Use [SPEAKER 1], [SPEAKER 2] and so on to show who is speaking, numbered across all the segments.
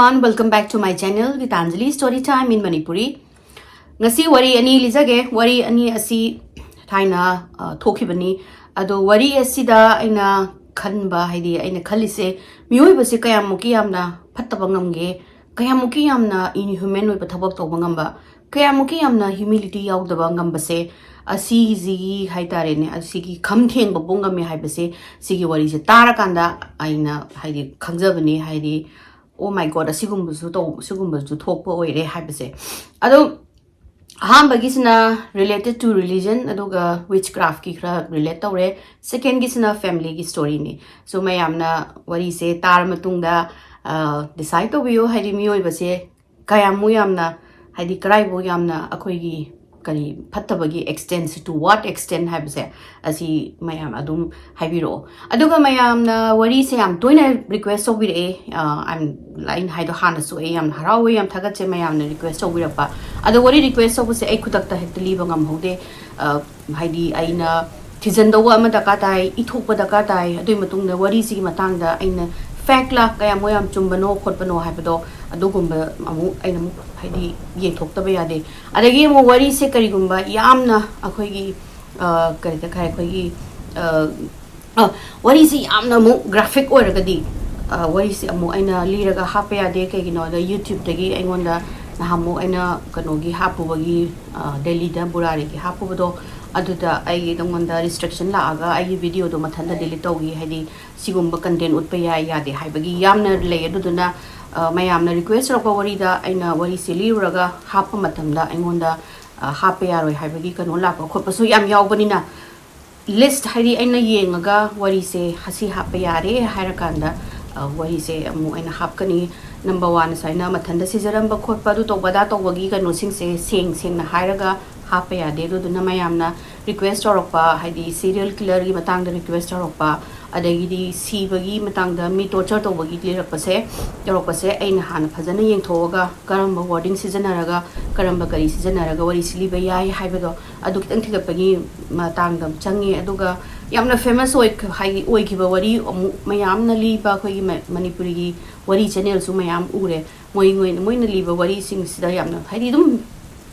[SPEAKER 1] everyone, welcome back to my channel Gitanjali Story Time in Manipuri. Ngasi wari ani lizage wari ani asi thaina thokibani ado wari asida aina khanba haidi aina khalise mioi base kayamuki yamna phattaba ngamge kayamuki yamna inhuman oi pathabak tawba ngamba kayamuki yamna humility yaudaba ngambase asi zigi haitare ne asigi khamtheng babunga me haibase sigi wari se tarakanda aina haidi khangjabani haidi oh my god asigumbusu thokpa oire haibase ado ahamba gisna related to religion aduga witchcraft ki khra relate tawre second gisna family gi story ni so mayamna wari se tar matungda decide to biyo haidi mioi base kayamu yamna haidi krai bo yamna akhoi gi kari phattabagi extent to what extent habse asi mayam adum haibiro aduga mayamna wari se am toina request obire I'm line haido hana so am harawe am thagache mayamna request obirapa adu wari request obuse ai khutakta hetli bangam hode haidi aina thizandawa ama dakatai ithokpa dakatai adui matungna wari si matangda aina fact la kaya moyam chumbano khotpano haibado adugumba amu aina mu haidi yeng thokta yade adagi mo wari se karigumba yamna akhoigi kari ta khai khoigi wari se yamna mu graphic oragadi wari se amu aina liraga hapa yade kaigino da YouTube dagi aingonda nahamu aina kanogi hapubagi Delhi da burari ki hapubado aduda ai dongonda restriction la aga ai video do mathanda delete togi haidi sigumba content utpa yade haibagi yamna lay aduduna mayamna request rokwa wari da aina wari sili uraga hapa matamda aingonda hapa yaroi haibagi kano la ko khotpa su yam yawbanina list haidi aina yengaga wari se hasi hapa yare hairakanda wari se amu aina hapkani number 1 saina mathanda sijaramba khotpa du tobada tobagi kano singse seng na hairaga hapa yade aduduna mayamna request orokpa haidi serial killer gi matang da request orokpa adagi di sibagi matang da mi torture tobagi orokpase aina hana phajana yengthoga karamba wording seasonaraga karamba kari seasonaraga wari siliba yai haibado adu kitang thigapagi matang dam changi aduga yamna famous hai oi kiba wari mayamna liba khoi manipuri gi wari channel su mayam ure moina liba wari sing sida yamna haidi dum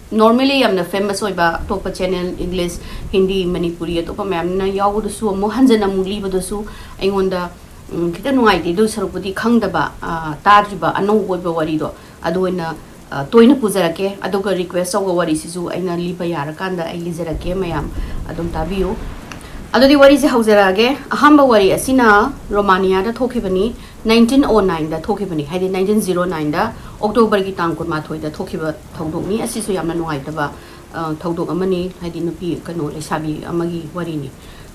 [SPEAKER 1] normally yamna famous oiba topa channel English Hindi Manipuri topa mamna yawdu su mo hanjana muli bodu su aingonda kita nuai de do sarupudi khangdaba tarjiba ano boiba wari do adoina toina pujarake adoga request oga wari sisu aina liba yarakanda ai lijarake mayam adum tabiyo adodi wari se haujarage ahamba wari asina Romania da thokibani 1909 da thokibani haidi 1909 da October gi tang kun ma thoi da thokiba thoudok ni asisu yamna nungaitaba thoudok amani haidi nupi kano lesabi amagi wari ni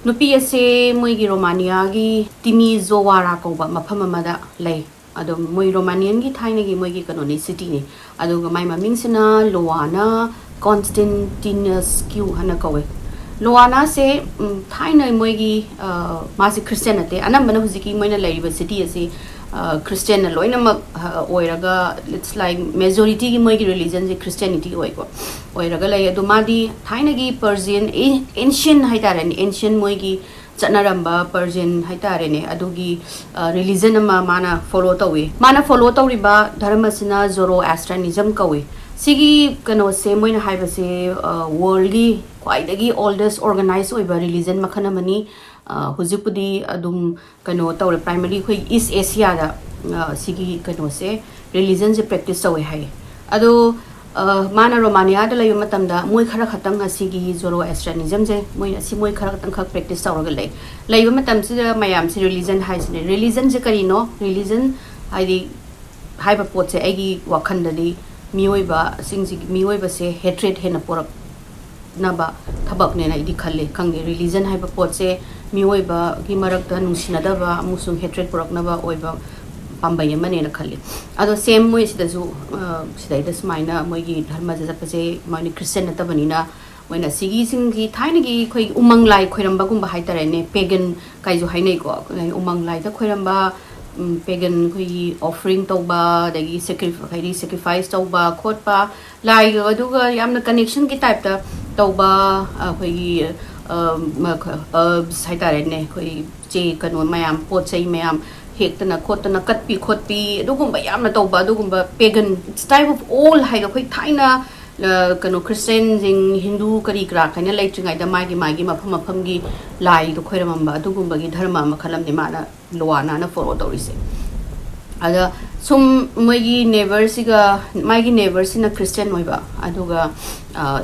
[SPEAKER 1] nupi ase moi gi Romania gi timi zowara ko ba mafam amada lei ado moi Romanian gi thaina gi moi gi kano ni city ni ado mai maming sina Loana Constantinus Q hana kawe Loana se thaina moi gi masi Christian ate anambana huziki moina leiba city ase Christian loina oiraga it's like majority gi moi gi religion je Christianity oiko oiraga lai adu madi thaina gi Persian ancient haitare ni ancient moi gi chanaramba Persian haitare ne adugi religion ma mana follow tawriba dharma sina Zoroastrianism kawi sigi kano se moina haibase world gi kwaidagi oldest organized oiba religion makhana mani hujipudi adum kano tawre primary khoi East Asia da sigi kano se religion je practice tawe hai ado mana Romania da layu matamda moi khara khatang asigi Zoroastrianism je moi asi moi khara khatang khak practice tawraga layu matam se mayam se religion hai se religion je karino religion haidi haiba pot se agi wakhan da di miyoiba singsi miyoiba se hatred hena porak naba thabak ne na idi khalle khange religion haiba pot se miyoiba gi marak da nungsinadaba amusung hatred porak naba oiba pambai amane na khalle ado same moi sida ju sida ida smaina moi gi dharma ja japase moi Christian na tabani na moina sigi singi thaina gi khoi umang lai khoiramba gumba haitare ne pagan kai ju hainai ko umang lai da khoiramba pagan khoi offering tawba dagi sacrifice tawba khotpa lai aduga yamna connection ki type ta tawba khoi herbs haitare ne khoi che kano mayam pot chai mayam ꯍꯦꯛꯇꯅ ꯈꯣꯠꯇꯅ ꯀꯠꯄꯤ ꯈꯣꯠꯄꯤ ꯑꯗꯨꯒꯨꯝꯕ ꯌꯥꯝꯅ ꯇꯧꯕ ꯑꯗꯨꯒꯨꯝꯕ ꯄꯦꯒꯟ type of all ꯍꯥꯏꯗꯣ ꯑꯩꯈꯣꯏ ꯊꯥꯏꯅ ꯀꯩꯅꯣ ꯈ꯭ꯔꯤꯁꯇꯦꯟꯁꯤꯡ ꯍꯤꯟꯗꯨ ꯀꯔꯤ ꯀꯔꯥ ꯀꯥꯏꯅ ꯂꯩꯇ꯭ꯔꯤꯉꯩꯗ ꯃꯥꯒꯤ ꯃꯐꯝ ꯃꯐꯝꯒꯤ ꯂꯥꯏꯗꯣ ꯈꯣꯏꯔꯝꯃꯝꯕ ꯑꯗꯨꯒꯨꯝꯕꯒꯤ ꯙꯔꯃ ꯃꯈꯜ ꯑꯃꯅꯤ ꯃꯥꯅ ꯂꯣꯋꯥꯅꯥꯅ ꯐꯣꯂꯣ ꯇꯧꯔꯤꯁꯦ ada sum moigi neighborsiga maigi neighborsina Christian moiba aduga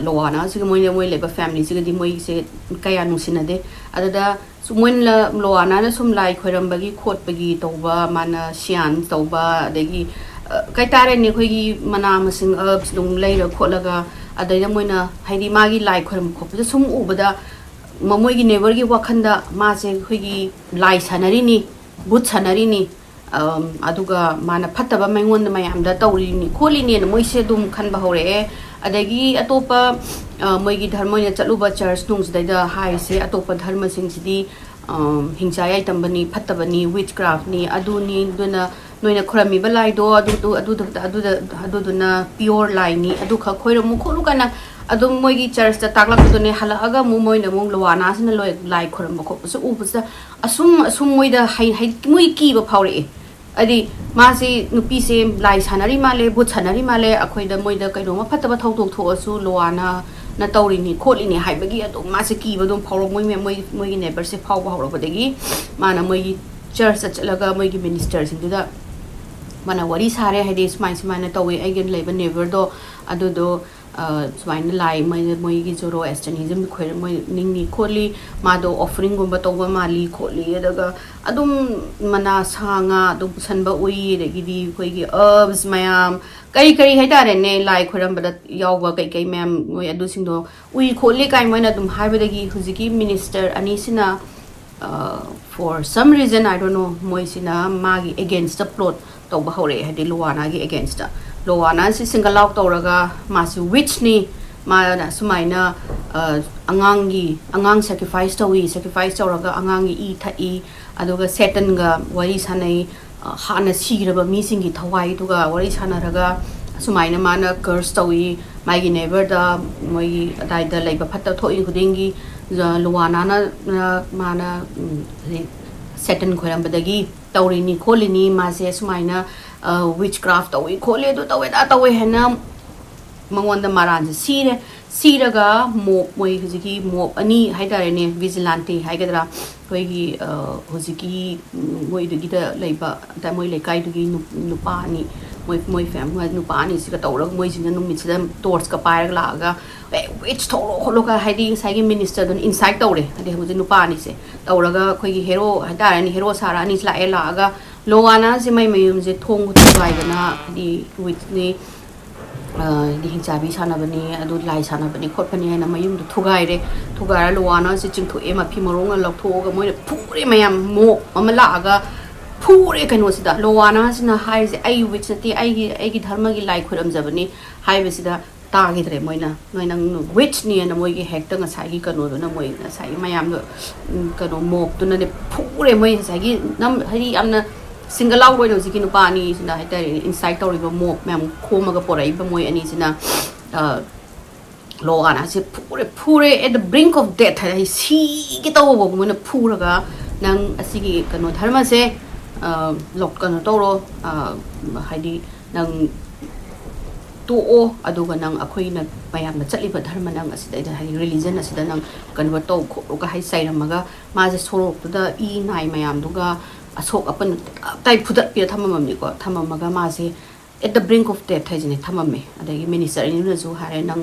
[SPEAKER 1] lowana siga moina moi leba family siga di moi se kaya nusinade adada sumoin la lowana na sum lai khoirambagi khotpagi toba mana sian toba adagi kai tare ne khoigi mana masing herbs lung leira kholaga adai moina haidi magi lai khoiram khopda sum ubada mamoigi neighbor gi wakhanda ma se khoigi lai sanari ni but sanari ni aduga mana phattaba maingon mayamda tawri ni kholi ne moise dum khan ba hore adagi atopa moigi dharma ya chaluba church nungs daida hai se atopa dharma sing sidi hingcha yai tambani phattabani witchcraft ni aduni duna noina khorami ba lai do adu na pure lai ni adu kha khoiramu kholu kana adum moigi church ta taklak dune hala aga mu moina mong lowana sina loi lai khoram ko so ubusa asum moida hai moi ki ba phawre adi masi nupi se lai sanari male but sanari male akhoida moida kaino ma phataba thoudok thoasu lowana na tawri ni kholi ni haibagi adu masi ki badum phawro moi neighbor se phaw ba hawro badagi mana moi church chalaga moi gi minister singduda mana wari sare haide smai na tawi again leba neighbor do adu do swain lai moi gi zoro estonism khoir moi ningni kholi mado offering gumba toba mali kholi daga adum mana sanga adum sanba ui degi di khoi gi herbs mayam kai haidare ne lai khoram bada yawba kai mayam moi adu singdo ui kholi kai moi na dum haibadagi huziki minister ani sina for some reason I don't know moi sina magi against the plot toba hore hadi lowana gi against lowana si single out toraga masu witch ni mana sumaina angang sacrifice toraga angangi e thai aduga satan ga wari sanai hana siraba mi singi thawai duga wari sanaraga sumaina mana curse towi magi neighbor da moi dai da leiba phatta thoi khudingi lowana na mana satan khoirambadagi tawri ni kholi ni ma se sumaina witchcraft tawi khole do tawe hena mangonda maran siraga mop moi huziki mop ani haidare ne vigilante haigadra koigi huziki moi dugi da leiba da moi lekai dugi nupa ani moi fam nupa ani siga tawra moi singa numit sida torch ka pair laga witch thoro kholoka haidi sagi minister don inside tawre ade huzi nupa ani se tawraga koigi hero haidare ni hero sara ani sla elaga lowana se mai mayum je thong thai dana di with ni di hingchabi sanabani adu lai sanabani khotpani na mayum du thugara lowana se chingtho ema phi morong la thoga moi phure mayam mo amala aga phure kano sida lowana sina hai je ai which ti ai gi dharma gi lai khoram jabani hai besida tagi dre moina noinang which ni na moi gi hekta nga sai gi kano do na moi na sai mayam do kano mok tu na ne phure moi sai gi nam hari amna single out way hojiki nupa ani sina haitari inside tawriba mo mem khomaga porai ba moi ani sina lowana se pure at the brink of death hai si ki taw bo mo na phuraga nang asigi kano dharma se lok kano tawro haidi nang to o aduga nang akhoi na mayam na chaliba dharma nang asida hai religion asida nang convert taw ko ga hai sairamaga ma je sorok da e nai mayam duga asok apan tai phudat pia thamamni ko thamamaga ma se at the brink of death thai jine thamame adagi minister ni na zu hare nang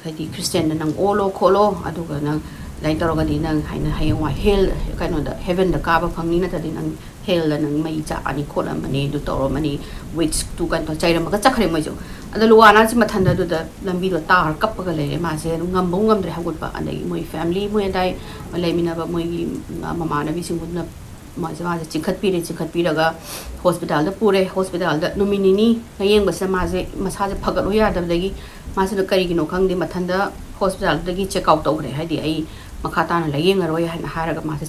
[SPEAKER 1] haidi christian nang olo kholo aduga nang lai toroga di nang haina haywa hell kaino da heaven da ka ba phangni na tadi nang hell la nang mai cha ani khola mani du toro mani which tu kan to chaira maga chakhre mai jo ada luwana si mathanda du da lambi do tar kappaga le ma se ngam dre hagut ba adagi moi family moi dai malai mina ba moi mama na bi singudna maja chikhat piraga hospital da pure hospital da nominini ngayeng basa maje masaje phagat hoya da dagi mase no kari gino khangdi mathanda hospital dagi check out tawre haidi ai makhata na layeng aroi hana haraga mase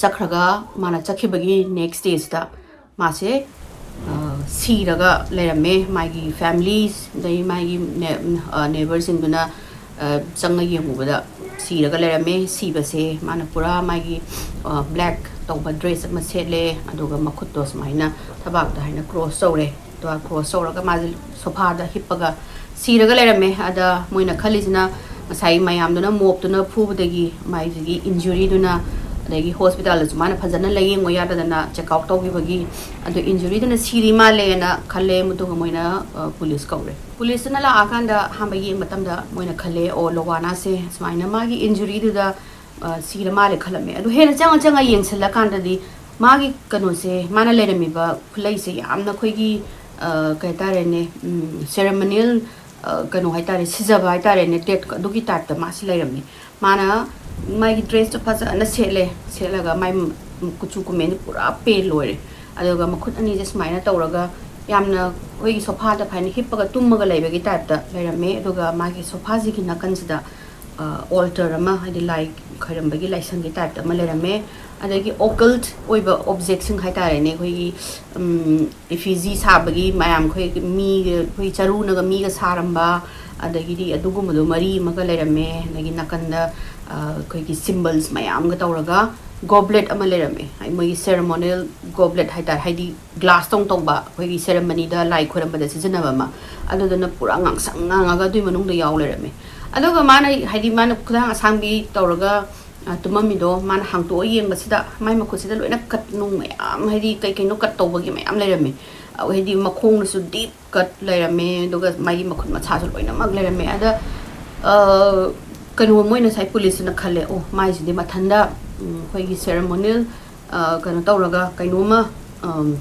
[SPEAKER 1] chakhraga mana chakhibagi next stage da mase siraga lerame magi families dai magi neighbors induna changa yengubada siraga lerame sibase mana pura magi black tauba dress ama setle aduga makhut to smaina thabak da haina cross tawre to cross tawraga ma sofa da hippaga siraga lerame ada moina khalisina sai mayam duna mop duna phubudagi mai gi injury duna adagi hospital ju mana phajana layeng mo yada dana check out tawgi bagi adu injury duna siri ma lena khalle mudu moina police kawre police na la akanda hamba yeng matamda moina khalle o lowana se smaina magi injury du da sira male khalame adu hena changa yeng sala kanda di magi kano se mana lerami ba khulai se yamna khoigi kai tare ne ceremonial kano hai tare sizaba hai tare ne tet dugi tat ta masi lerami mana mai dress to pasa na selaga mai kuchu ku men pura pe lore aduga makhut ani je smaina tawraga yamna hoigi sofa da phani hippaga tummaga leibagi type da lerame aduga magi sofa ji ki nakan sida altar ama hadi like kharambagi laisang gi type da ma lerame adagi occult oiba objects sing hai tare ne hoigi effigy sabagi mayam khoi mi khoi charu na ga mi ga saramba adagi di adugumadu mari maga lerame nagi nakanda khoi gi symbols mayam ga tawraga goblet ama lerame ai moi ceremonial goblet hai tar haidi glass tong tong ba khoi gi ceremony da lai khoramba da sijanaba ma adudana pura ngang sang nga ga dui manung da yaw lerame aduga mana haidi mana khudang asangbi tawraga tumami do mana hangto yeng basida mai makhusida loina kat nung mayam haidi kai no kat tawbagi mayam lerame haidi makhong su deep kat lerame duga mai makhut macha su loina mag lerame ada kanu moina sai police na khale oh mai sidi mathanda hoigi ceremonial kanu tawraga kainoma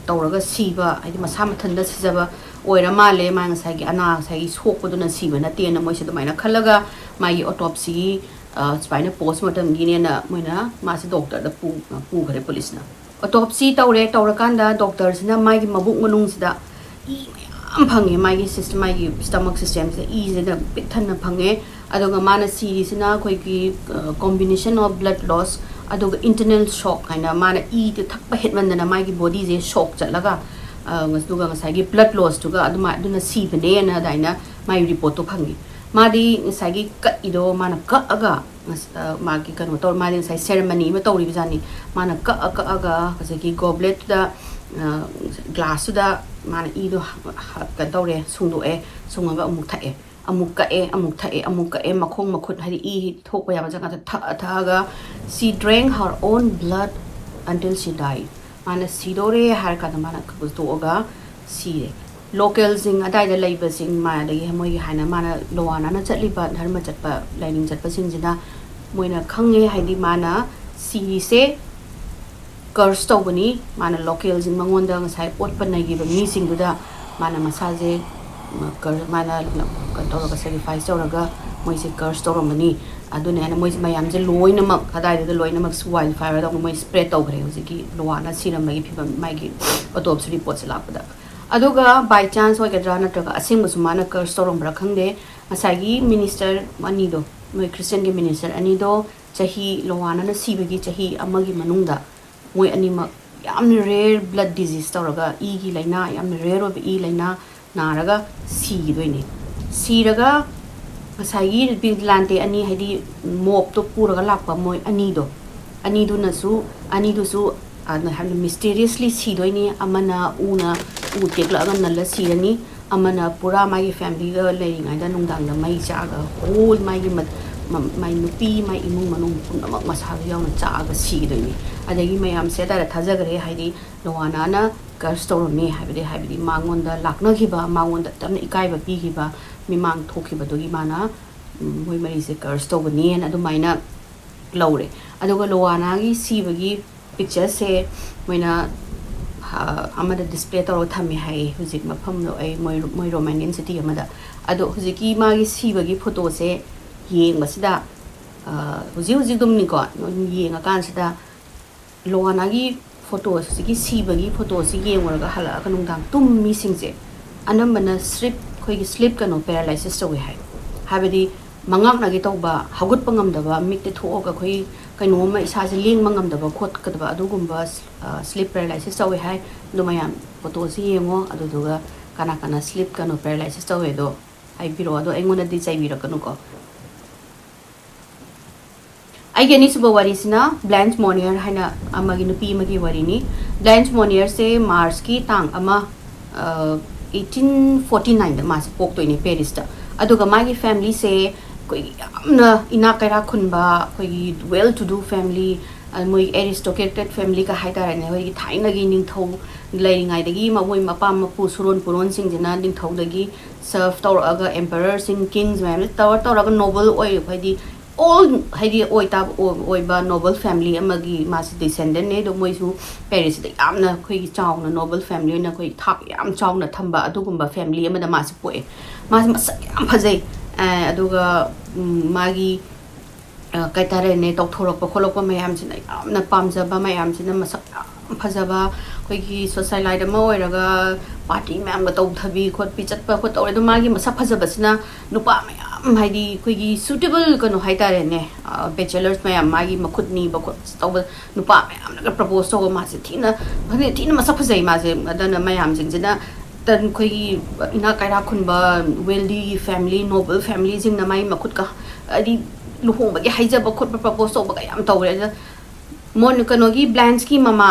[SPEAKER 1] tawraga siba haidi masa mathanda sijaba oira male mai sai gi ana sai sokpoduna siba na tena moi sida maina khalaga mai autopsy spinal postmortem gi ne na moina masi doctor da pu khare police na autopsy tawrakanda doctor sina mai gi mabuk manung sida am phange mai gi system mai gi stomach system se easy da pithan na phange aduga mana series na khoi gi combination of blood loss aduga internal shock kaina mana e te thakpa hetman na mai gi body je shock chatlaga ngasduga ngasai gi blood loss tuga aduma aduna si bane na daina mai report to phangi madi ngasai gi kat ido mana ka aga magi kanu tor madi ngasai ceremony ma tori bijani mana ka aga kasagi goblet da glass da mana ido kan tore sungdo e sungaga amuk thae amuk ka e makhong makhut hari e thokpa ya janga tha ga she drank her own blood until she died mana sidore har ka mana kusto oga si local sing adai da labor sing ma da moi hana mana lowana na chatli ba dharma chatpa lining chatpa sing jina moina khange haidi mana si se curse to bani mana local sing mangon da ngai pot pa nai gi ba mi sing da mana masaje mana kan sacrifice tawraga moi se curse tawramani adune ana moi mayam je loina mak kadai da loina mak wild fire da moi spread tawgre hojiki loana siram magi phiba magi autopsy report se lakpada aduga by chance hoy gadra na traga asing musumana curse tawram khangde asagi minister ani do moi christian gi minister ani do chahi loana na sibagi chahi amagi manungda moi ani mak yam rare blood disease tawraga e gi laina yam rare of e laina naraga si doini siraga asagi biglante ani haidi mop to puraga lakpa moi ani do na su ana han mysteriously si doini amana una u tekla ga nalla sirani amana pura mai family ga leing ai nungdang da mai chaga whole mai gi mai nupi mai imung manung punamak masaga yauna chaga si doini adagi mayam se da thajagre haidi lowana na curse me habidi mangonda lakna khiba mangonda tamna ikai ba pi khiba mimang thokhiba dogi mana moi mari se curse to bani na adu maina laure aduga lowana gi sibagi picture se moina amada display to thami hai hujik mafam lo ai moi romanian city amada adu hujiki magi sibagi photo se yeng basida hujik dum ni ko yeng akan sida lowana gi photo sigi sibagi photo sigi yengorga hala kanung dang tum mi singje anambana slip kano paralysis to we hai habidi mangak na gi tawba hagut pangam daba mikte thoga khoi kaino ma isa je ling mangam daba khot kadaba adugumba slip paralysis to we hai dumayam photo si yengo aduduga kana slip kano paralysis to we do ai biro ado engona di chai biro kanu ko ꯑꯩꯒꯤ ꯑꯅꯤꯁꯨꯕ ꯋꯥꯔꯤꯁꯤꯅ ꯕ꯭ꯂꯦꯟꯁ ꯃꯣꯅꯤꯌꯔ ꯍꯥꯏꯅ ꯑꯃꯒꯤ ꯅꯨꯄꯤ ꯑꯃꯒꯤ ꯋꯥꯔꯤꯅꯤ ꯕ꯭ꯂꯦꯟꯁ ꯃꯣꯅꯤꯌꯔꯁꯦ ꯃꯥꯔꯆꯀꯤ ꯇꯥꯡ ꯑꯃ 1849ꯗ ꯃꯥꯁꯦ ꯄꯣꯛꯇꯣꯏꯅꯦ ꯄꯦꯔꯤꯁꯇ ꯑꯗꯨꯒ ꯃꯥꯒꯤ ꯐꯦꯃꯤꯂꯤꯁꯦ ꯑꯩꯈꯣꯏꯒꯤ ꯌꯥꯝꯅ ꯏꯅꯥꯛ ꯀꯩꯔꯥꯛ ꯈꯨꯟꯕ ꯑꯩꯈꯣꯏꯒꯤ ꯋꯦꯜ ꯇꯨ ꯗꯨ ꯐꯦꯃꯤꯂꯤ ꯃꯣꯏ ꯑꯦꯔꯤꯁꯇꯣꯀ꯭ꯔꯦꯇꯦꯠ ꯐꯦꯃꯤꯂꯤꯒ ꯍꯥꯏꯇꯥꯔꯦꯅꯦ ꯑꯩꯈꯣꯏꯒꯤ ꯊꯥꯏꯅꯒꯤ ꯅꯤꯡꯊꯧ ꯂꯩꯔꯤꯉꯩꯗꯒꯤ ꯃꯣꯏ ꯃꯄꯥ ꯃꯄꯨ ꯁꯨꯔꯣꯟ ꯄꯨꯔꯣꯟꯁꯤꯡꯁꯤꯅ ꯅꯤꯡꯊꯧꯗꯒꯤ ꯁꯔꯚ ꯇꯧꯔꯛꯑꯒ ꯑꯦꯝꯄꯔꯔꯁꯤꯡ ꯀꯤꯡꯁ ꯃꯌꯥꯝꯁꯦ ꯇꯧꯔꯒ ꯅꯣꯕꯜ ꯑꯣꯏ ꯍꯥꯏꯗꯤ all ꯍꯥꯏꯗꯤ ꯑꯣꯏꯕ ꯅꯣꯕꯜ ꯐꯦꯃꯤꯂꯤ ꯑꯃꯒꯤ ꯃꯥꯁꯤ ꯗꯤꯁꯦꯟꯗꯦꯟꯅꯦ ꯑꯗꯣ ꯃꯣꯏꯁꯨ ꯄꯦꯔꯤꯁꯇ ꯌꯥꯝꯅ ꯑꯩꯈꯣꯏꯒꯤ ꯆꯥꯎꯅ ꯅꯣꯕꯜ ꯐꯦꯃꯤꯂꯤ ꯑꯣꯏꯅ ꯑꯩꯈꯣꯏ ꯊꯥꯛ ꯌꯥꯝ ꯆꯥꯎꯅ ꯊꯝꯕ ꯑꯗꯨꯒꯨꯝꯕ ꯐꯦꯃꯤꯂꯤ ꯑꯃꯗ ꯃꯥꯁꯤ ꯄꯣꯛꯑꯦ ꯃꯥꯁꯤ ꯃꯁꯛ ꯌꯥꯝ ꯐꯖꯩ ꯑꯗꯨꯒ ꯃꯥꯒꯤ ꯀꯩꯇꯥꯔꯦꯅꯦ ꯇꯧꯊꯣꯔꯛꯄ ꯈꯣꯠꯂꯛꯄ ꯃꯌꯥꯝꯁꯤꯅ ꯌꯥꯝꯅ ꯄꯥꯝꯖꯕ ꯃꯌꯥꯝꯁꯤꯅ ꯃꯁꯛ ꯌꯥꯝ ꯐꯖꯕ ꯑꯩꯈꯣꯏꯒꯤ ꯁꯣꯁꯥꯏꯂꯥꯏꯠ ꯑꯃ ꯑꯣꯏꯔꯒ ꯄꯥꯔꯇꯤ ꯃꯌꯥꯝꯒ ꯇꯧꯊꯕꯤ ꯈꯣꯠꯄꯤ ꯆꯠꯄ ꯈꯣꯠ ꯇꯧꯔꯦ ꯑꯗꯣ ꯃꯥꯒꯤ ꯃꯁꯛ ꯐꯖꯕꯁꯤꯅ ꯅꯨꯄꯥ ꯃꯌꯥꯝ ꯍꯥꯏꯗꯤ ꯑꯩꯈꯣꯏꯒꯤ ꯁꯨꯇꯦꯕꯜ ꯀꯩꯅꯣ ꯍꯥꯏꯇꯥꯔꯦꯅꯦ ꯕꯦꯆꯦꯂꯔꯁ ꯃꯌꯥꯝ ꯃꯥꯒꯤ ꯃꯈꯨꯠ ꯅꯤꯕ ꯈꯣꯠ ꯇꯧꯕ ꯅꯨꯄꯥ ꯃꯌꯥꯝꯅꯒ ꯄ꯭ꯔꯄꯣꯁ ꯇꯧꯕ ꯃꯥꯁꯦ ꯊꯤꯅ ꯃꯁꯛ ꯐꯖꯩ ꯃꯥꯁꯦ ꯑꯗꯨꯅ ꯃꯌꯥꯝꯁꯤꯡꯁꯤꯅ ꯑꯩꯈꯣꯏꯒꯤ ꯏꯅꯥꯛ ꯀꯩꯔꯥꯛ ꯈꯨꯟꯕ ꯋꯦꯜꯗꯤ ꯐꯦꯃꯤꯂꯤ ꯅꯣꯕꯜ ꯐꯦꯃꯤꯂꯤꯁꯤꯡꯅ ꯃꯥꯒꯤ ꯃꯈꯨꯠꯀ ꯍꯥꯏꯗꯤ ꯂꯨꯍꯣꯡꯕꯒꯤ ꯍꯩꯖꯕ ꯈꯣꯠꯄ ꯄ꯭ꯔꯄꯣꯁ ꯇꯧꯕꯒ ꯌꯥꯝ ꯇꯧꯔꯦ ꯑꯗ ꯀꯩꯅꯣꯒꯤ ꯕ꯭ꯂꯦꯟꯁꯀꯤ ꯃꯃꯥ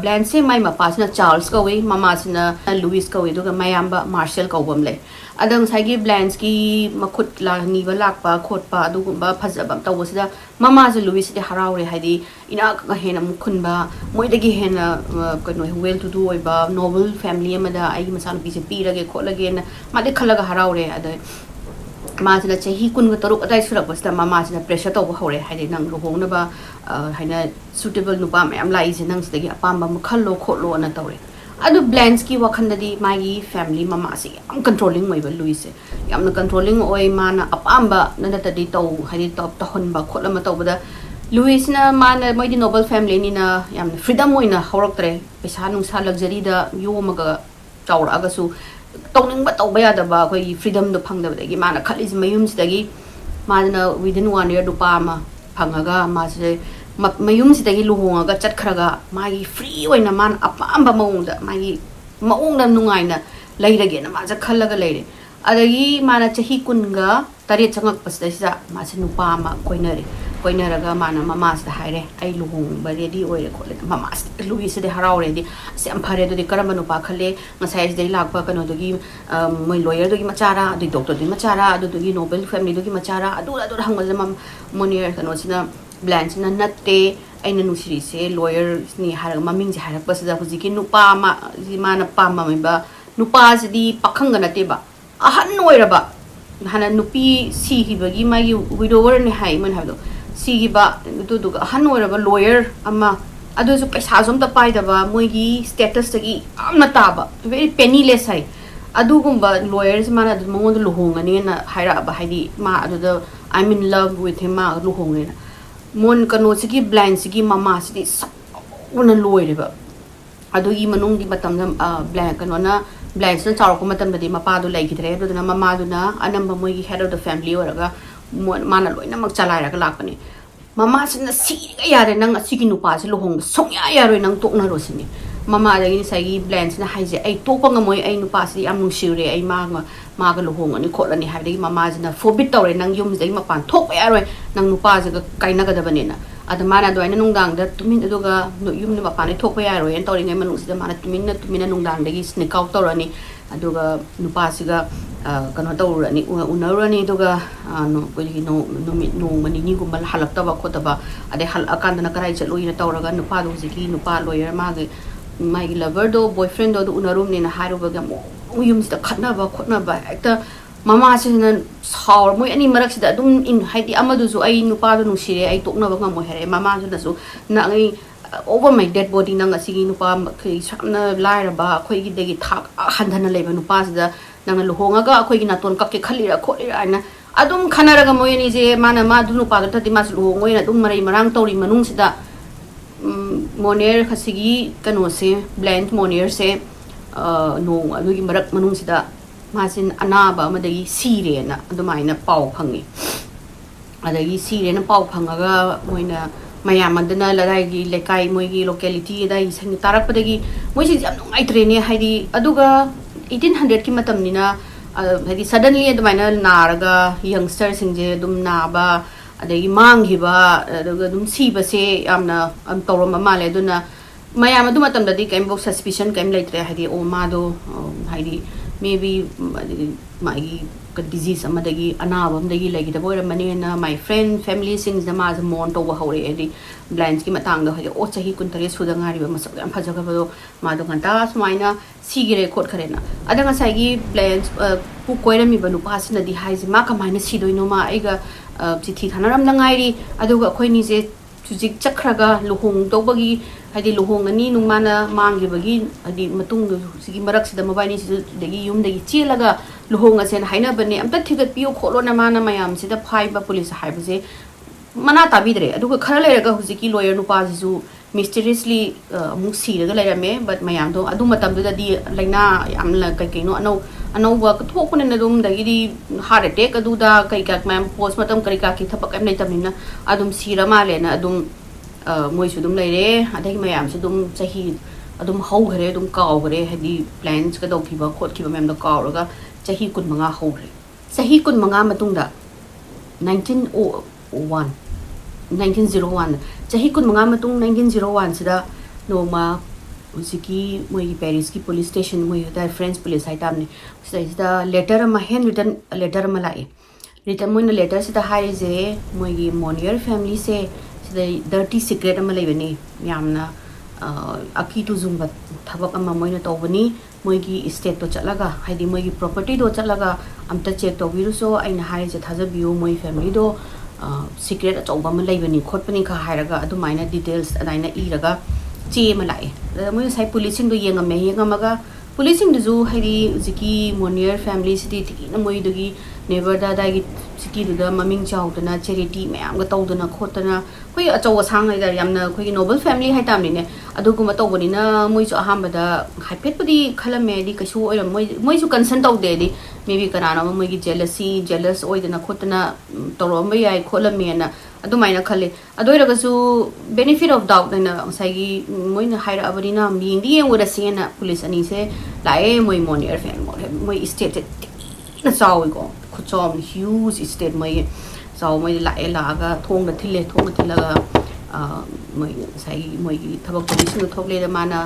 [SPEAKER 1] ꯕ꯭ꯂꯦꯟꯁꯁꯦ ꯃꯥꯏ ꯃꯄꯥꯁꯤꯅ ꯆꯥꯔꯜꯁ ꯀꯧꯏ ꯃꯃꯥꯁꯤꯅ ꯂꯨꯏꯁ ꯀꯧꯏ ꯑꯗꯨꯒ ꯃꯌꯥꯝꯕ ꯃꯥꯔꯁꯦꯜ ꯀꯧꯕ ꯑꯃ ꯂꯩ ꯑꯗ ꯉꯁꯥꯏꯒꯤ ꯕ꯭ꯂꯦꯟꯁꯀꯤ ꯃꯈꯨꯠ ꯅꯤꯕ ꯂꯥꯛꯄ ꯈꯣꯠꯄ ꯑꯗꯨꯒꯨꯝꯕ ꯐꯖꯕ ꯇꯧꯕꯁꯤꯗ ꯃꯃꯥꯁꯦ ꯂꯨꯏꯁꯁꯤꯗꯤ ꯍꯔꯥꯎꯔꯦ ꯍꯥꯏꯗꯤ ꯏꯅꯥꯛꯀ ꯍꯦꯟꯅ ꯑꯃꯨꯛ ꯈꯨꯟꯕ ꯃꯣꯏꯗꯒꯤ ꯍꯦꯟꯅ ꯀꯩꯅꯣ ꯋꯦꯜ ꯇꯨ ꯗꯨ ꯑꯣꯏꯕ ꯅꯣꯕꯜ ꯐꯦꯃꯤꯂꯤ ꯑꯃꯗ ꯑꯩꯒꯤ ꯃꯆꯥꯅꯨꯄꯤꯁꯦ ꯄꯤꯔꯒꯦ ꯈꯣꯠꯂꯒꯦꯅ ꯃꯥꯗꯤ ꯈꯜꯂꯒ ꯍꯔꯥꯎꯔꯦ ꯑꯗ ꯃꯥꯁꯤꯅ ꯆꯍꯤ 19 ꯑꯗꯥꯏ ꯁꯨꯔꯛꯄꯁꯤꯗ ꯃꯃꯥꯁꯤꯅ ꯄ꯭ꯔꯦꯁꯔ ꯇꯧꯕ ꯍꯧꯔꯦ ꯍꯥꯏꯗꯤ ꯅꯪ ꯂꯨꯍꯣꯡꯅꯕ ꯍꯥꯏꯅ ꯁꯨꯇꯦꯕꯜ ꯅꯨꯄꯥ ꯃꯌꯥꯝ ꯂꯥꯛꯏꯁꯦ ꯅꯪ ꯁꯤꯗꯒꯤ ꯑꯄꯥꯝꯕ ꯑꯃ ꯈꯜꯂꯣ ꯈꯣꯠꯂꯣꯅ ꯇꯧꯔꯦ ꯑꯗꯨ ꯕ꯭ꯂꯦꯟꯁꯀꯤ ꯋꯥꯈꯜꯗꯗꯤ ꯃꯥꯒꯤ ꯐꯦꯃꯤꯂꯤ ꯃꯃꯥꯁꯤ ꯌꯥꯝ ꯀꯟꯇ꯭ꯔꯣꯂꯤꯡ ꯑꯣꯏꯕ ꯂꯨꯏꯁꯁꯦ ꯌꯥꯝꯅ ꯀꯟꯇ꯭ꯔꯣꯂꯤꯡ ꯑꯣꯏ ꯃꯥꯅ ꯑꯄꯥꯝꯕ ꯅꯠꯇ꯭ꯔꯗꯤ ꯍꯥꯏꯗꯤ ꯇꯧꯍꯟꯕ ꯈꯣꯠꯂꯝꯕ ꯇꯧꯕꯗ ꯂꯨꯏꯁꯅ ꯃꯥꯅ ꯃꯣꯏꯗꯤ ꯅꯣꯕꯜ ꯐꯦꯃꯤꯂꯤꯅꯤꯅ ꯌꯥꯝꯅ ꯐ꯭रीडम ꯑꯣꯏꯅ ꯍꯧꯔꯛꯇ꯭ꯔꯦ ꯄꯩꯁꯥ ꯅꯨꯡꯁꯥ ꯂꯛꯖꯔꯤꯗ ꯌꯣꯝꯃꯒ ꯆꯥꯎꯔꯛꯑꯒꯁꯨ ꯇꯧꯅꯤꯡꯕ ꯇꯧꯕ ꯌꯥꯗꯕ ꯑꯩꯈꯣꯏꯒꯤ ꯐ꯭रीडमꯗꯣ ꯐꯪꯗꯕꯗꯒꯤ ꯃꯥꯅ ꯈꯜꯂꯤꯁꯦ ꯃꯌꯨꯝꯁꯤꯗꯒꯤ ꯃꯥꯅ ꯋꯤꯗꯤꯟ 1 year ꯅꯨꯄꯥ ꯑꯃ ꯐꯪꯉꯒ ꯃꯥꯁꯦ ꯃꯌꯨꯝꯁꯤꯗꯒꯤ ꯂꯨꯍꯣꯡꯉꯒ ꯆꯠꯈ꯭ꯔꯒ ꯃꯥꯒꯤ ꯐ꯭री ꯑꯣꯏꯅ ꯃꯥꯅ ꯑꯄꯥꯝꯕ ꯃꯑꯣꯡꯗ ꯃꯥꯒꯤ ꯃꯑꯣꯡꯗ ꯅꯨꯡꯉꯥꯏꯅ ꯂꯩꯔꯒꯦꯅ ꯃꯥꯁꯦ ꯈꯜꯂꯒ ꯂꯩꯔꯦ ꯑꯗꯒꯤ ꯃꯥꯅ ꯆꯍꯤ 19 ꯆꯪꯉꯛꯄꯁꯤꯗꯩꯁꯤꯗ ꯃꯥꯁꯦ ꯅꯨꯄꯥ ꯑꯃ ꯀꯣꯏꯅꯔꯒ ꯃꯥꯅ ꯃꯃꯥꯁꯤꯗ ꯍꯥꯏꯔꯦ ꯑꯩ ꯂꯨꯍꯣꯡꯕ ꯔꯦꯗꯤ ꯑꯣꯏꯔꯦ ꯈꯣꯠꯂꯦ ꯃꯃꯥꯁꯤꯗ ꯂꯨꯏꯁꯤꯗꯤ ꯍꯔꯥꯎꯔꯦꯗꯤ ꯑꯁ ꯌꯥꯝ ꯐꯔꯦ ꯑꯗꯨꯗꯤ ꯀꯔꯝꯕ ꯅꯨꯄꯥ ꯈꯜꯂꯦ ꯉꯁꯥꯏ ꯁꯤꯗꯩ ꯂꯥꯛꯄ ꯀꯩꯅꯣꯗꯨꯒꯤ ꯃꯣꯏ ꯂꯣꯌꯔꯗꯨꯒꯤ ꯃꯆꯥꯔꯥ ꯑꯗꯨꯒꯤ ꯗꯣꯛꯇꯔꯗꯨꯒꯤ ꯃꯆꯥꯔꯥ ꯑꯗꯨꯗꯨꯒꯤ ꯅꯣꯕꯦꯜ ꯐꯦꯃꯤꯂꯤꯗꯨꯒꯤ ꯃꯆꯥꯔꯥ ꯑꯗꯨ ꯍꯪꯕꯁꯤꯗ ꯃꯣꯅꯤꯌꯔ ꯀꯩꯅꯣꯁꯤꯅ ꯕ꯭ꯂꯦꯟꯁꯤꯅ ꯅꯠꯇꯦ ꯑꯩꯅ ꯅꯨꯡꯁꯤꯔꯤꯁꯦ ꯂꯣꯌꯔꯅꯤ ꯍꯥꯏꯔꯒ ꯃꯃꯤꯡꯁꯦ ꯍꯥꯏꯔꯛꯄꯁꯤꯗ ꯍꯧꯖꯤꯛꯀꯤ ꯅꯨꯄꯥ ꯃꯥꯅ ꯄꯥꯝꯃꯝꯃꯤꯕ ꯅꯨꯄꯥꯁꯤꯗꯤ ꯄꯥꯈꯪꯒ ꯅꯠꯇꯦꯕ ꯑꯍꯟ ꯑꯣꯏꯔꯕ ꯍꯥꯟꯅ ꯅꯨꯄꯤ ꯁꯤꯈꯤꯕꯒꯤ ꯃꯥꯒꯤ ꯋꯤꯗꯣꯋꯔꯅꯤ ꯍꯥꯏ ꯃꯣꯏꯅ ꯍꯥꯏꯕꯗꯣ ꯁꯤꯈꯤꯕ ꯑꯗꯨꯗꯨꯒ ꯑꯍꯟ ꯑꯣꯏꯔꯕ ꯂꯣꯌꯔ ꯑꯃ ꯑꯗꯨꯁꯨ ꯄꯩꯁꯥꯁꯨ ꯑꯝꯇ ꯄꯥꯏꯗꯕ ꯃꯣꯏꯒꯤ ꯁ꯭ꯇꯦꯇꯁꯇꯒꯤ ꯌꯥꯝꯅ ꯇꯥꯕ ꯚꯦꯔꯤ ꯄꯦꯅꯤꯂꯦꯁ ꯍꯥꯏ ꯑꯗꯨꯒꯨꯝꯕ ꯂꯣꯌꯔꯁꯦ ꯃꯥꯅ ꯑꯗꯨ ꯃꯉꯣꯟꯗ ꯂꯨꯍꯣꯡꯒꯅꯤꯅ ꯍꯥꯏꯔꯛꯑꯕ ꯍꯥꯏꯗꯤ ꯃꯥ ꯑꯗꯨꯗ ꯑꯥꯏ ꯃꯤꯟ ꯂꯚ ꯋꯤꯠ ꯍꯤꯝ ꯃꯥ ꯂꯨꯍꯣꯡꯒꯅꯤꯅ ꯀꯩꯅꯣꯁꯤꯒꯤ ꯕ꯭ꯂꯦꯟꯁꯤꯒꯤ ꯃꯃꯥꯁꯤꯗꯤ ꯁꯥꯎꯅ ꯂꯣꯏꯔꯦꯕ ꯑꯗꯨꯒꯤ ꯃꯅꯨꯡꯒꯤ ꯃꯇꯝꯗ ꯀꯩꯅꯣꯅ ꯕ꯭ꯂꯦꯟꯁꯅ ꯆꯥꯎꯔꯛꯄ ꯃꯇꯝꯗꯗꯤ ꯃꯄꯥꯗꯣ ꯂꯩꯈꯤꯗ꯭ꯔꯦ ꯑꯗꯨꯗꯨꯅ ꯃꯃꯥꯗꯨꯅ ꯑꯅꯝꯕ ꯃꯣꯏꯒꯤ ꯍꯦꯗ ꯑꯣꯐ ꯗ ꯐꯦꯃꯤꯂꯤ ꯑꯣꯏꯔꯒ ꯃꯥꯅ ꯂꯣꯏꯅꯃꯛ ꯆꯂꯥꯏꯔꯒ ꯂꯥꯛꯄꯅꯤ ꯃꯃꯥꯁꯤꯅ ꯁꯤꯒ ꯌꯥꯔꯦ ꯅꯪ ꯑꯁꯤꯒꯤ ꯅꯨꯄꯥꯁꯤ ꯂꯨꯍꯣꯡꯕ ꯁꯨꯡꯌꯥ ꯌꯥꯔꯣꯏ ꯅꯪ ꯇꯣꯛꯅꯔꯣ ꯁꯤꯅꯤ ꯃꯃꯥꯗꯒꯤ ꯉꯁꯥꯏꯒꯤ ꯕ꯭ꯂꯦꯟꯁꯅ ꯍꯥꯏꯁꯦ ꯑꯩ ꯇꯣꯛꯄ ꯉꯝꯃꯣꯏ ꯑꯩ ꯅꯨꯄꯥꯁꯤꯗꯤ ꯌꯥꯝ ꯅꯨꯡꯁꯤꯔꯨꯔꯦ ꯑꯩ ꯃꯥꯒ ꯂꯨꯍꯣꯡꯒꯅꯤ ꯈꯣꯠꯂꯅꯤ ꯍꯥꯏꯕꯗꯒꯤ ꯃꯃꯥꯁꯤꯅ ꯐꯣꯔꯕꯤꯠ ꯇꯧꯔꯦ ꯅꯪ ꯌꯨꯝꯁꯤꯗꯒꯤ ꯃꯄꯥꯟ ꯊꯣꯛꯄ ꯌꯥꯔꯣꯏ ꯅꯪ ꯅꯨꯄꯥꯁꯤꯒ ꯀꯥꯏꯅꯒꯗꯕꯅꯤꯅ ꯑꯗ ꯃꯥꯅ ꯑꯗꯨꯃꯥꯏꯅ ꯅꯨꯡꯗꯥꯡꯗ ꯑꯗꯨꯒ ꯌꯨꯝꯗ ꯃꯄꯥꯟꯗꯩ ꯊꯣꯛꯄ ꯌꯥꯔꯣꯏꯅ ꯇꯧꯔꯤꯉꯩ ꯃꯅꯨꯡꯁꯤꯗ ꯃꯥꯅ ꯇꯨꯃꯤꯟꯅ ꯅꯨꯡꯗꯥꯡꯗꯒꯤ ꯁ꯭ꯅꯤꯛ ꯑꯥꯎꯠ ꯇꯧꯔꯅꯤ ꯑꯗꯨꯒ ꯅꯨꯄꯥꯁꯤꯒ ꯀꯩꯅꯣ ꯇꯧꯔꯨꯔꯅꯤ ꯎꯅꯔꯨꯔꯅꯤ ꯑꯗꯨꯒ ꯑꯩꯈꯣꯏꯒꯤ ꯅꯨꯃꯤꯠ ꯅꯣꯡꯃ ꯅꯤꯅꯤꯒꯨꯝꯕ ꯍꯜꯂꯛꯇꯕ ꯈꯣꯠꯇꯕ ꯑꯗꯩ ꯍꯜꯂꯛꯑꯀꯥꯟꯗꯅ ꯀꯗꯥꯏ ꯆꯠꯂꯨꯏꯅ ꯇꯧꯔꯒ ꯅꯨꯄꯥꯗꯣ ꯍꯧꯖꯤꯛꯀꯤ ꯅꯨꯄꯥ ꯂꯣꯌꯔ ꯃꯥꯒꯤ ꯂꯚꯔꯗꯣ ꯕꯣꯏꯐ꯭ꯔꯦꯟꯗꯣ ꯑꯗꯨ ꯎꯅꯔꯨꯝꯅꯦꯅ ꯍꯥꯏꯔꯨꯕꯒꯤ ꯑꯃꯨꯛ ꯌꯨꯝꯁꯤꯗ ꯈꯠꯅꯕ ꯈꯣꯠꯅꯕ ꯍꯦꯛꯇ ꯃꯃꯥꯁꯤꯅ ꯁꯥꯎꯔ ꯃꯣꯏ ꯑꯅꯤ ꯃꯔꯛꯁꯤꯗ ꯑꯗꯨꯝ ꯍꯥꯏꯗꯤ ꯑꯃꯗꯨꯁꯨ ꯑꯩ ꯅꯨꯄꯥꯗꯣ ꯅꯨꯡꯁꯤꯔꯦ ꯑꯩ ꯇꯣꯛꯅꯕ ꯉꯝꯃꯣꯏ ꯍꯥꯏꯔꯛꯑꯦ ꯃꯃꯥꯗꯨꯅꯁꯨ ꯑꯩ over my dead body ꯅꯪ ꯑꯁꯤꯒꯤ ꯅꯨꯄꯥ ꯌꯥꯝꯅ ꯂꯥꯏꯔꯕ ꯑꯩꯈꯣꯏꯒꯤꯗꯒꯤ ꯊꯥꯛ ꯍꯟꯊꯅ ꯂꯩꯕ ꯅꯨꯄꯥꯁꯤꯗ ꯅꯪꯅ ꯂꯨꯍꯣꯡꯉꯒ ꯑꯩꯈꯣꯏꯒꯤ ꯅꯥꯇꯣꯟ ꯀꯛꯀꯦ ꯈꯜꯂꯤꯔꯥ ꯈꯣꯠꯂꯤꯔꯥ ꯍꯥꯏꯅ ꯑꯗꯨꯝ ꯈꯟꯅꯔꯒ ꯃꯣꯏ ꯑꯅꯤꯁꯦ ꯑꯗꯨ ꯅꯨꯄꯥꯗꯨ ꯅꯠꯇ꯭ꯔꯗꯤ ꯃꯥꯁꯨ ꯂꯨꯍꯣꯡꯉꯣꯏꯅ ꯑꯗꯨꯝ ꯃꯔꯩ ꯃꯔꯥꯡ ꯇꯧꯔꯤ ꯃꯅꯨꯡꯁꯤꯗ ꯃꯣꯅꯤꯌꯔ ꯑꯁꯤꯒꯤ ꯀꯩꯅꯣꯁꯦ ꯕ꯭ꯂꯦꯟꯁ ꯃꯣꯅꯤꯌꯔꯁꯦ ꯑꯗꯨꯒꯤ ꯃꯅꯨꯡꯁꯤꯗ ꯃꯥꯁꯤ ꯑꯅꯥꯕ ꯑꯃꯗꯒꯤ ꯁꯤꯔꯦꯅ ꯑꯗꯨꯃꯥꯏꯅ ꯄꯥꯎ ꯐꯪꯉꯤ ꯑꯗꯒꯤ ꯁꯤꯔꯦꯅ ꯄꯥꯎ ꯐꯪꯉꯒ ꯃꯣꯏꯅ ꯃꯌꯥꯝ ꯑꯗꯨꯅ ꯂꯗꯥꯏꯒꯤ ꯂꯩꯀꯥꯏ ꯃꯣꯏꯒꯤ ꯂꯣꯀꯦꯂꯤꯇꯤ ꯑꯗꯥꯏꯒꯤ ꯁꯪꯒꯤ ꯇꯥꯔꯛꯄꯗꯒꯤ ꯃꯣꯏꯁꯤꯡꯁꯦ ꯌꯥꯝ ꯅꯨꯡꯉꯥꯏꯇ꯭ꯔꯦꯅꯦ ꯍꯥꯏꯗꯤ ꯑꯗꯨꯒ 1800ꯀꯤ ꯃꯇꯝꯅꯤꯅ ꯍꯥꯏꯗꯤ ꯁꯗꯟꯂꯤ ꯑꯗꯨꯃꯥꯏꯅ ꯅꯥꯔꯒ ꯌꯪꯁꯇꯔꯁꯤꯡꯁꯦ ꯑꯗꯨꯝ ꯅꯥꯕ adagi manghiba aduga dum sibase yamna am tawram male aduna mayam adu matamdadi kaim bo suspicion kaim laitre hadi o mado haidi maybe mai ka disease amadagi anabam dagi lagi da boy mani na my friend family sings the mas mon to hore edi blinds ki matang da hadi o chahi kuntare sudangari ba masak am phajaga ba ma do kanta sumaina sigire khot kharena adanga sagi blinds pu koirami ba nu pasina di haize ma kamaina sidoino ma aiga chithi thanaram nangairi aduga khoi ni je chujik chakhraga luhung tobagi hadi luhung ani nungmana mangi bagi hadi matung sigi marak sida mobile si dagi yum dagi chilaga luhung asen haina bane amta thigat piu kholo na mana mayam sida phai ba police haibase mana tabidre aduga khara leraga huziki lawyer nu pa jisu mysteriously muksi daga lerame but mayam do adu matam du di laina yamla kai kai no ano ba thokune na dum dagi di heart attack adu da kai kak mam post matam kari ka ki thapak am nei tamina adum sira ma le na adum moi su dum leire adagi mayam su dum chahi adum hau gare adum kaw gare hadi plans ka do ki ba khot ki ba mem da kaw raga chahi kun manga hau gare chahi kun manga matung da 1901 chahi kun manga matung 1901 sida noma usiki moi Paris ki police station moi da French police hai tamne sida letter ma hand written letter ma lai written moi letter sida hai je moi gi Monier family se sida dirty secret ma lai bani yamna aki tu zumba thabak ama moi na tawani moi gi estate to chalaga haidi moi gi property do chalaga amta check to viru so aina hai je thaja biu moi family do secret achauba ma lai bani khotpani kha hairaga adumaina details adaina iraga che ma lai moi sai policing do yengamaga policing du haidi ziki Monier family city tiki na moi dogi never da gi city du da maming chawdana charity mayam ga tawdana khotana koi achaw sang ai da yamna koi noble family hai tamni ne aduguma tawbani na moi chu ahamba da haipet pudi khalame di kasu oiram moi chu concern tawde di maybe karana moi gi jealous oidana khotana tawromba yai kholame na adumaina khale adoiraga su benefit of doubt na saigi moi na haira abani na ming di engura sena police ani se lae moi Monier family moi state na sawi ko khchom huge state moi saw moi lae laga thong na thilaga moi sai moi thabak police no thokle da mana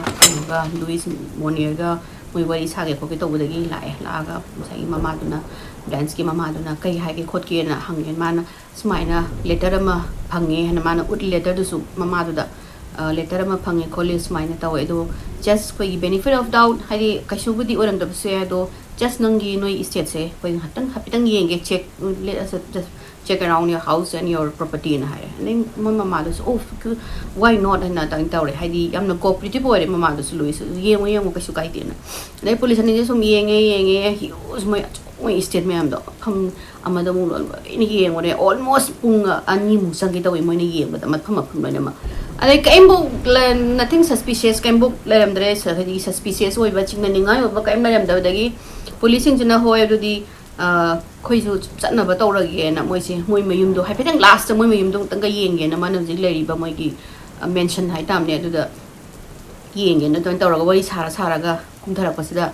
[SPEAKER 1] ga Louis Monier ga moi wari sage ko ke to budagi lae laga sai mama duna dance ki mama duna kai hai ke khot ki na hangen mana sumaina letter ma phange hana mana ut letter du su mama du da letter ma phange college sumaina tawe do just koi benefit of doubt hari kashu budi oram da se do just nangi noi estate se koi hatang yenge check let us just check around your house and your property in hai and mama do so why not na tang tawre haidi yamna cooperative ore mama do Louis yengo kashu kai tina dai police ni so yenge huge moi state me am do pham amada mu ni yengore almost pung ani mu sangi tawi moi ni yeng ba mat pham na ma ale kaimbo nothing suspicious kaimbo lam dre hadi suspicious oi ba chingna ningai ba kaim lam da dagi policing jina hoy do di khoi su chatna ba tawrage na moi se moi mayum do haipetang last moi mayum do tanga yenge na manam ji leri ba moi gi mention hai tam ne do da yenge na don tawraga wari sara ga kumthara pasida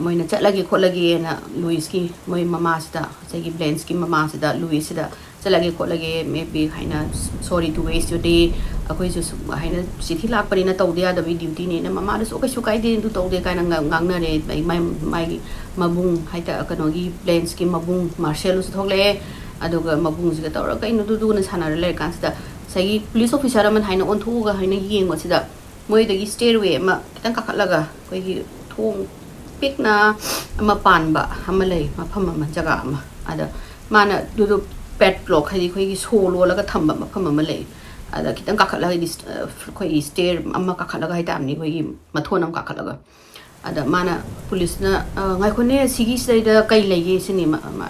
[SPEAKER 1] moi na chatlagi kholagi na Louis ki moi mama sida segi blends ki mama sida Louis sida chalagi kholagi maybe haina sorry to waste your day akoi su haina sithi lak pani na tawde ya da duty ne na mama so kai su kai din du tawde kai na ngang na re mai mabung haita kanogi blends ki mabung marshal su thogle aduga mabung ji ga tawra kai no du na sana le kan sida segi police officer man haina on thu ga haina yeng wa sida moi dagi stairway ma kitang kakalaga koi gi thong pik na ma pan ba hamalai ma pham ma jaga ma ada mana du pet block hai khoi gi solo la ga thamba ma pham ma le ada kitang kakhala di khoi stair amma kakhala ga hai tam ni khoi gi mathonam kakhala ga ada mana police na ngai khone sigi sai da kai lege sini ma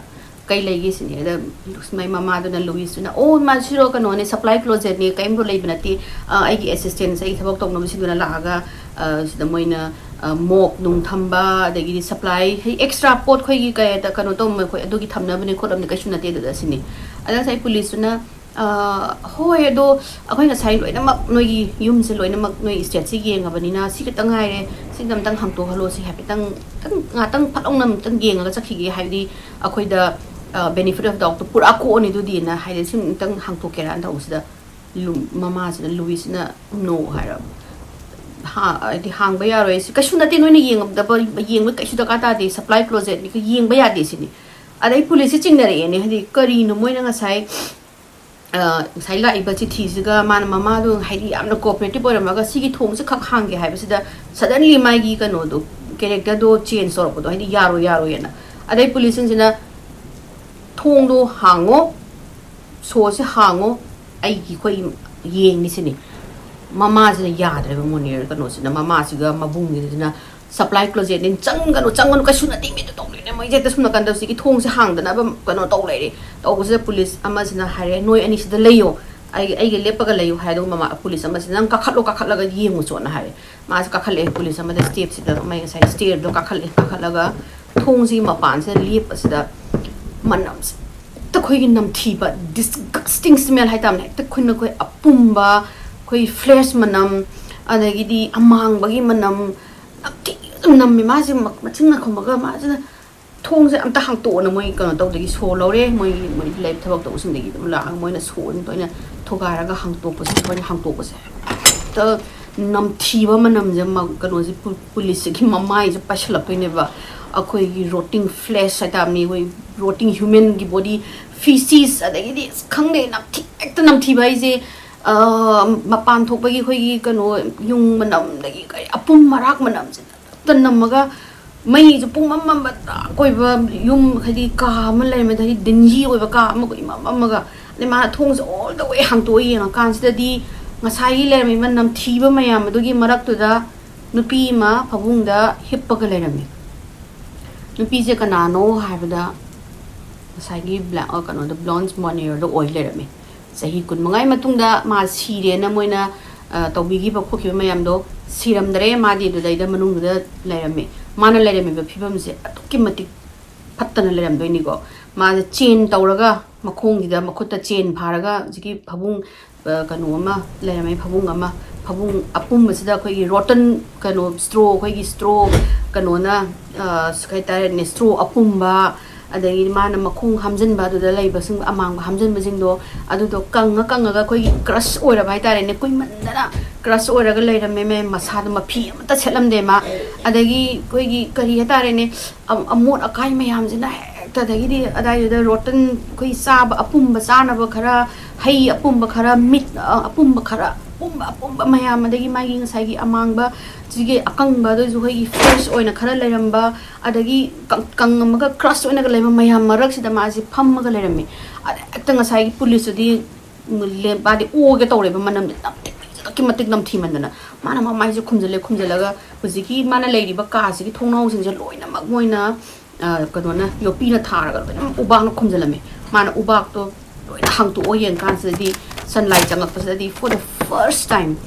[SPEAKER 1] kai lege sini da mai mama da na Louis na oh ma siro ka no ne supply closet ni kai mo le binati ai gi assistant sai thabak tok no si duna la ga sida moina mok nung thamba adagi supply extra pot khoi gi kai ta kano to mai khoi adugi thamna bani khodam ne kaishuna te da sini ada sai police na hoi do akhoi na sai loina mak noi gi yum se loina mak noi state si genga bani na si ka tangai re si dam tang hang to halo si happy tang nga tang phat ong nam tang genga ga chakhi gi haidi akhoi da benefit of doubt pura ko ni du di na hai sim tang hang to kera da usida mama sida Louis na no haira ha di hang ba ya roi si kasu na ti no ni yeng da ba yeng ba kasu da ka ta di supply closet ni ka yeng ba ya di si ni adai police ching na re ni hadi kari no moi na nga sai sai la iba chi thi siga man mama do hai di amna cooperative bor ma ga si gi thong se khak hang ge hai ba sida suddenly mai gi ka no do character do change sor ko do hai di yaro yana adai police sin na thong do hango so se hango ai gi khoi yeng ni sini mama sina yadre ba monir ka no sina mama siga mabung ni sina supply closet nin chang ka ka suna ti mi to tong ne mai je ta suna kan da si ki thong se hang da na ba ka no to le ri to se police ama sina hare noi ani sida leyo ai ge lepa ga leyo ha do mama police ama sina ka khatla ga yengu so na hare ma ka khale police ama da step sida mai sai stair do ka khala ga thong si ma pan se lep sida manam ta khoi gi nam thi ba disgusting smell hai tam ne ta khun na khoi apumba khoi flesh manam adagi di amang bagi manam nam mi ma si machin na khoma ga ma na thong se am ta hang to na moi ka to dagi so lo re moi le thabak to using dagi la moi na so to na thoga ra ga hang to ko si thoi hang to ko se ta nam thi ba manam je ma ka no si police ki mamai je pashala ko ne ba akoi gi rotting flesh sa tam ni wei rotting human gi body feces adagi di khang ne nam thi ekta nam thi bai je mapan thok bagi khoi gi kano yung manam dagi kai apum marak manam se tan namaga mai ju pung mam ba koi ba yum khadi ka ma lai ma dai dinji koi ba ka ma koi mam ga le ma thong se all the way hang to yi na kan se di ngasai le mi manam thi ba mayam du gi marak tu da nupi ma phawung da hip pa ga le rami nupi je kana no ha ba da ngasai gi black or kano the blonde money do oil le rami sahi kun mangai matung da ma sire na moina tawbi gi ba khokhi mayam do siram dare ma di do dai da manung da lairame mana lairame ba phibam se atukki mati phattana lairam doi ni go ma chain tawraga makhong gi da makhutta chain pharaga jiki phabung kanu ma lairame phabung apum sida khoi gi rotten kanu straw khoi gi straw kanu na skai tare ne straw apum ba adagi mana makhung hamjin ba du da lai ba sing amang hamjin ba jing do adu do kanga ga koi crush ora bai tare ne koi man da crush ora ga lai rame me masa da mafi amta chelam de ma adagi koi gi kari ha tare ne amot akai mayam jina ta dagi di adai da rotten koi sa ba apum ba sana ba khara hai apum ba khara mit apum ba khara apum mayam adagi magi ngasai gi amang ba jige akang ba do ju hoi fresh oina khara lairam ba adagi kang amaga crush oina ga laima mayam marak sida ma ji pham ga lairam mi ekta ngasai gi police di le ba di o ga tawre ba manam ki matik nam thi mandana mana ma mai ji khumjala ga hujiki mana leiri ba ka ji thongnau sing je loina mak moina kadona yopi na thara ga ubak na khumjala me mana ubak to loina hang to o yen kan se di sunlight changak pa se di for the first time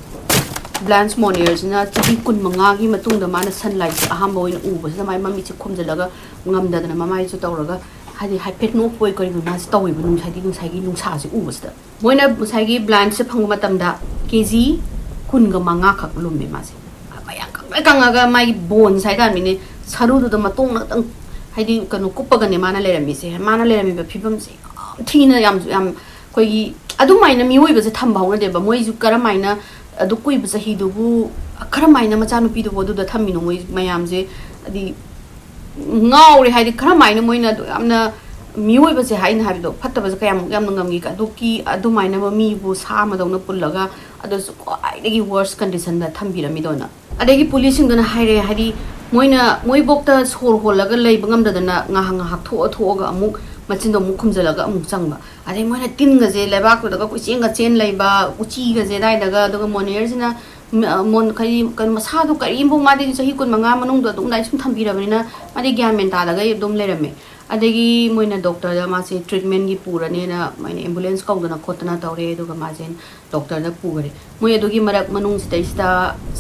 [SPEAKER 1] Blanche Moniers na chahi kun manga gi matung da mana sunlight aham boy na uba sa mai mami chi khumjalaga ngamda da mamai chu tawraga hadi hypet no poi kori ma sa tawi bu nung sagi nung sa si uba sa moina sagi Blanche phang matam da kg kun ga manga khak lum me ma se mayang kanga ga mai bon sai da mi ne saru da matong na tang hadi kanu kupa ga ne mana le rami se mana le rami ba phibam se thina yam koi adu mai na mi oi ba se tham bhaw na de ba moi ju kara mai na adu kui ba sahi du bu khara mai na macha nu pi du bodu da thammi no moi mayam je adi ngau ri haidi khara mai na moi na du amna mioi ba se hai na habi do phatta ba kayam yam ngam gi ka du ki adu mai na mi bu sa ma do na pullaga adu su ko ai degi worst condition da thambi ra mi do na adegi police sing da na haire hadi moi bok ta sor holaga lei bangam da na nga hak tho ga amuk machin do mukhum jalaga amuk changba ade moina tin ga je lebak da ko ching ga chen lei ba uchi ga je dai daga do monier jina mon khai kan masa do kari bu ma de sahi kun manga manung do dum dai sum thambi ra bani na ma de gyan men ta daga dum le rame adegi moina doctor da ma se treatment gi pura ne na maine ambulance kau da na khotna tawre do ga ma jen doctor da pugare moi adugi marak manung sta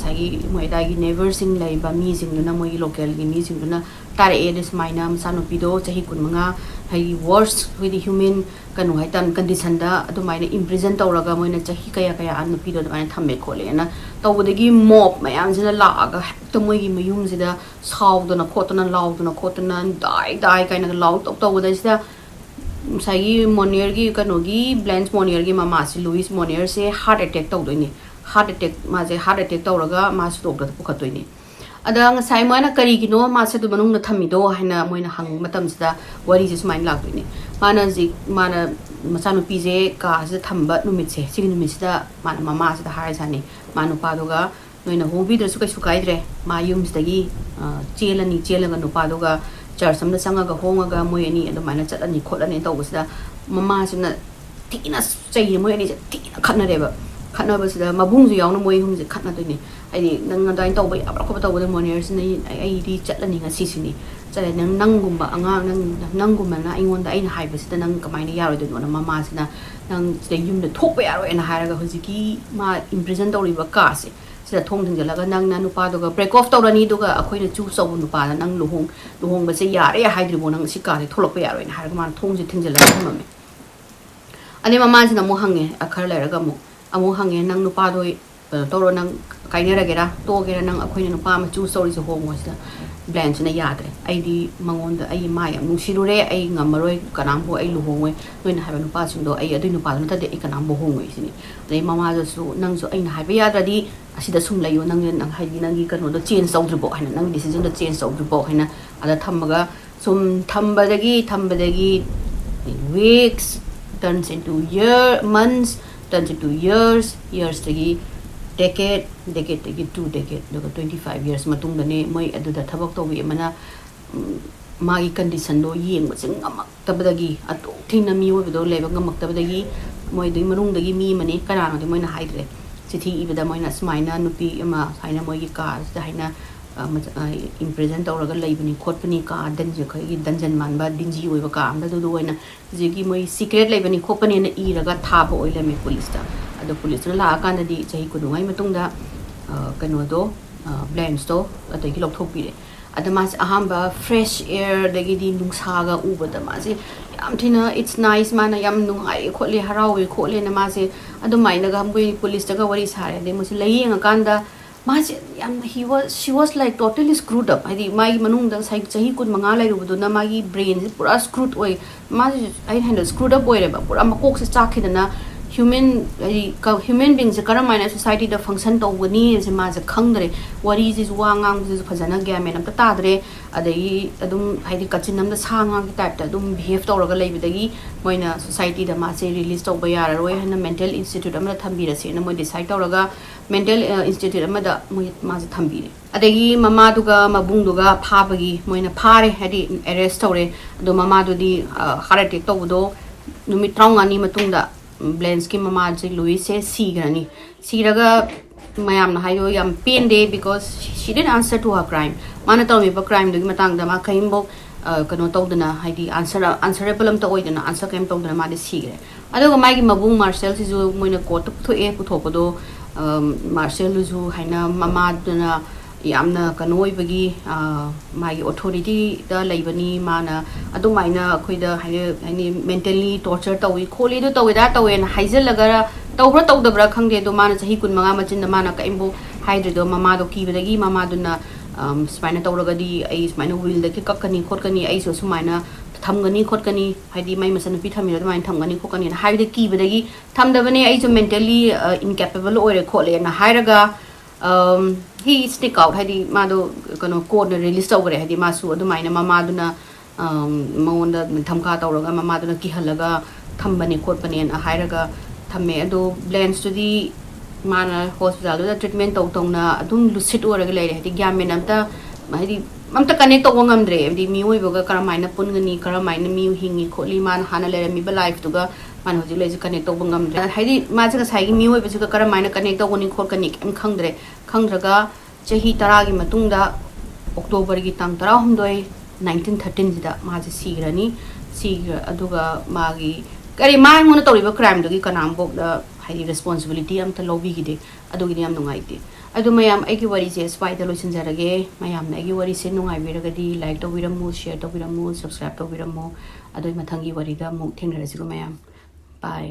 [SPEAKER 1] sagi moi da gi never sing lai ba mi sing na moi local gi mi sing na tare edis maina sanu pido chahi kun manga hai worst with the human kanu hai tan condition da adu maina imprison tawraga moina chahi kaya an pido da maina thamme khole na tawdegi mob mayam jina la ga to moi gi mayum jida saw do na khotna law do na khotna dai kai na law to da sida Sai Monier gi kanogi Blanche Monier gi mama si Louis Monier se heart attack tawdoini heart attack ma je heart attack tawraga ma su doctor pukhattoini ada nga sai moina kari gino ma se du manung na thamido haina moina hang matam sida wari je sumain lakdoini mana ji mana masanu pije ka se thamba numit se sigi numit sida mana mama sida har sani manu padoga noina hobi dersu kai sukaidre ma yum sidagi chelani chelaga no padoga church amna sangaga hongaga moyani adu mana chatani kholani tawbusida mama sina tina chai moyani tina khatnareba khatnabasida mabungju yawna moy humje khatnadoini ai nang dain tawbai abrakhoba tawbada moniers ni ai di chatlani nga sisini chale nangumba anga nangumba na ingonda aina haibasida nang kamaina yaroidon na mama sina nang yumda thokba yaro ena haraga hojiki ma imprison tawriba kase sida thong thingalaga nang na nupa doga break off tawrani doga akoina chu saw nupa nang luhong ba se yare ya haidribo nang sikare tholokpa yaro ena haraga man thong je thingalaga thumame ani mama sina mo hange akhar leraga mo amu hange nang nupa do tawro nang kainaragera togera nang akoina nupa ma chu saw ri se homo sida Blanche na yadre ai di mangonda ai mai am nusirure ai ngamaroi kanambo ai luhongwe noina haba nupa singdo ai adu nupa na tade ai kanambo hongwe sini ai mama jo su nang jo ai na haba yadradi asida sum layo nang nang hai di nangi kano do change saudribo haina nang decision do change saudribo haina ada thamaga sum thambadagi weeks turns into months turns into years dagi decade dagi 2 decade daga 25 years matungda ne moi aduda thabak towi mana magi condition do yeng sing amak tabadagi atu thina mi wo do leba ngamak tabadagi moi dui marung dagi mi mani kana no moi na haidre chithi ibada moi na smaina nupi ama haina moi gi ka haina imprison tawraga leibani khotpani ka danje khai danjan manba dinji oiba ka amda do oina jegi moi secret leibani khopani na iraga thaba oile me police ta ado police na la kan di chahi kudungai matungda kano do blends do atagi lok thopire adamas ahamba fresh air dagi di nungsaga ubada ma se yam thina it's nice mana yam nungai khole harawe khole na ma se adumai naga ambui police daga wari sare de musi layeng kanda she was like totally screwed up. I think my manung dang sai chahi kun manga lai rubudu na magi brain pura screwed oi ma I handle screwed up oi reba pura makok se chakhi na human beings se karamai na society da function to gani se ma se khangdre wari is wangang is phajana gya men am ta tadre adai adum haidi kachin nam da sanga ki type ta adum behave to raga lai bidagi moina society da ma se release to ba yara roi hana mental institute am da thambira se na mo decide to raga mental institute am da ma se thambire adagi mama duga mabung duga phabagi moina phare hadi arrest tore ado mama du di heart attack to do numit traungani matungda Blanche ki mama ji Louis se sigraga mayam na hayo yam pain day because she didn't answer to her crime mana taw me ba crime dugi matang da ma kaimbo kano tawdana haidi answerable am to oidana answer kaim tawdana ma de sigre adoga magi mabung Marcel si ju moina court to e puthokodo Marcel ju haina mama duna yamna kanoi bagi magi authority da laibani mana adumaina khoida haini mentally torture tawi kholi do tawi da tawi na haijel lagara tawbra tawdabra khangde do mana chahi kun manga machin da mana kaimbo haidre do mama do kibadagi mama duna spina tawragadi ai spina wheel da ki kakkani khotkani ai so sumaina thamgani khotkani haidi mai masan pi thamira mai thamgani khokani na haide kibadagi thamdabane ai so mentally incapable oire khole na hairaga he stick out haidi mado kano code release tawre haidi masu adumaina mama duna maonda thamka tawraga mama duna ki halaga thambani khotpani na hairaga thamme ado Blanche to di mana hospital da treatment tawtongna adum lucid oraga leire haidi gyamen amta haidi amta connect to ngamdre haidi mi oiboga karamaina pungani karamaina mi hingi kholi man hana lere mi ba life to ga man hoji le connect to ngamdre haidi ma jaga sai mi oibo ga karamaina connect to goni khotkani em khangdraga chahi taragi matungda October gi tang 19 1913 sida ma je sigra aduga magi kari ma ngona tawriba crime dogi kanam bok da haidi responsibility am ta lobby gi de adugi ni am nungai ti adu mayam ai gi wari je spy da loisin jarage mayam na gi wari se nungai biraga di like to biramu share to biramu subscribe to biramu adu mathangi wari da mu thengrasi go mayam bye